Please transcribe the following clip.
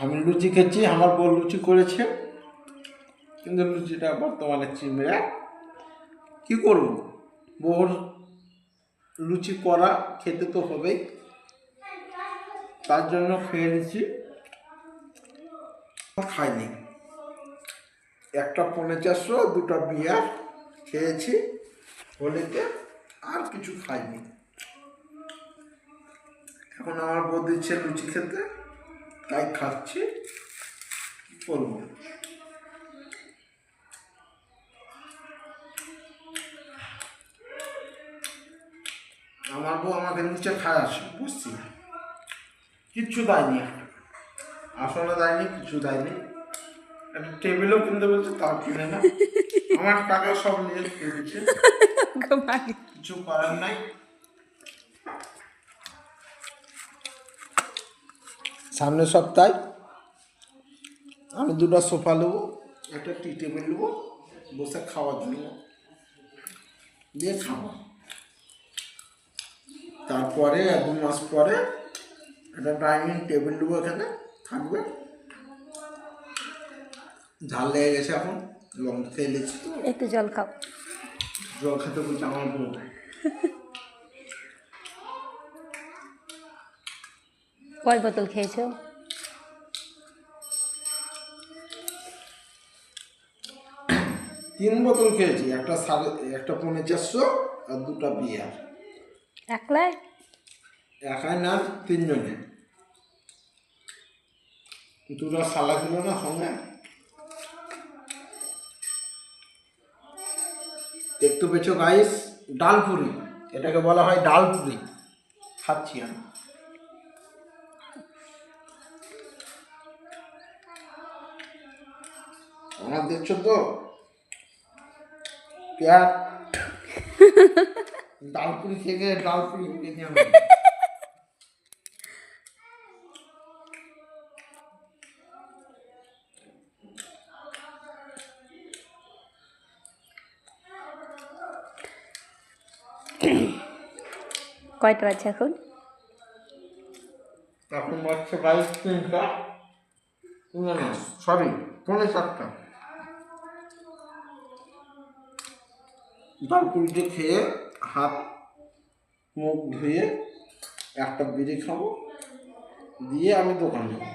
আমি লুচি খেয়েছি, আমার বউ লুচি করেছে, কিন্তু লুচিটা বর্তমানে চিমড়ে। কি করব, বউর লুচি করা খেতে তো হবেই, তার জন্য খেয়ে নিচ্ছি। খাইনি, একটা 450, দুটা বিয়ার খেয়েছি হোলিতে, আর কিছু খাইনি। এখন আমার বউ দিচ্ছে লুচি খেতে, তাই খাচ্ছি। কি করবো? আমার বউ আমাকে নিচে খায় আসে, বুঝছি, কিচ্ছু দেয়নি, আসলে দেয়নি, কিছু দেয়নি। একটা টেবিলও কিনতে বলছে, তাও কিনে না। আমার টাকা সব নিয়ে খেয়ে দিচ্ছে, কিছু করার নাই। সামনের সপ্তাহে আমি দুটো সোফা নেবো, একটা টি টেবিল নেবো, বসে খাওয়ার জন্য, দিয়ে খাবো। তারপরে 2 মাস পরে একটা ডাইনিং টেবিল নেবো, এখানে থাকবে। ঝাল লেগে গেছে, এখন লঙ্কা খেয়ে নিচ্ছি। একটু জল খাও। জল খেতে বলছে আমার বউ। কয় বোতল খেয়েছো? 3 বোতল খেয়েছি, একটা 450 আর দুটা বিয়ার। একলাই? একাই না, 3 জনে। দুটো সালা ছিল না সঙ্গে। দেখতে পেয়েছো গাইস, ডালপুরি, এটাকে বলা হয় ডালপুরি, খাচ্ছি আমি। আমার দেখছো তো পেট, ডালপুরি থেকে ডালপুরি হয়ে গেছি আমি। কয়টা আছে এখন? এখন বাচ্চা 22-3টা, না সরি, 4:45। ডালপুরিটা খেয়ে হাত মুখ ধুয়ে একটা বিড়ি খাবো, দিয়ে আমি দোকানে যাবো।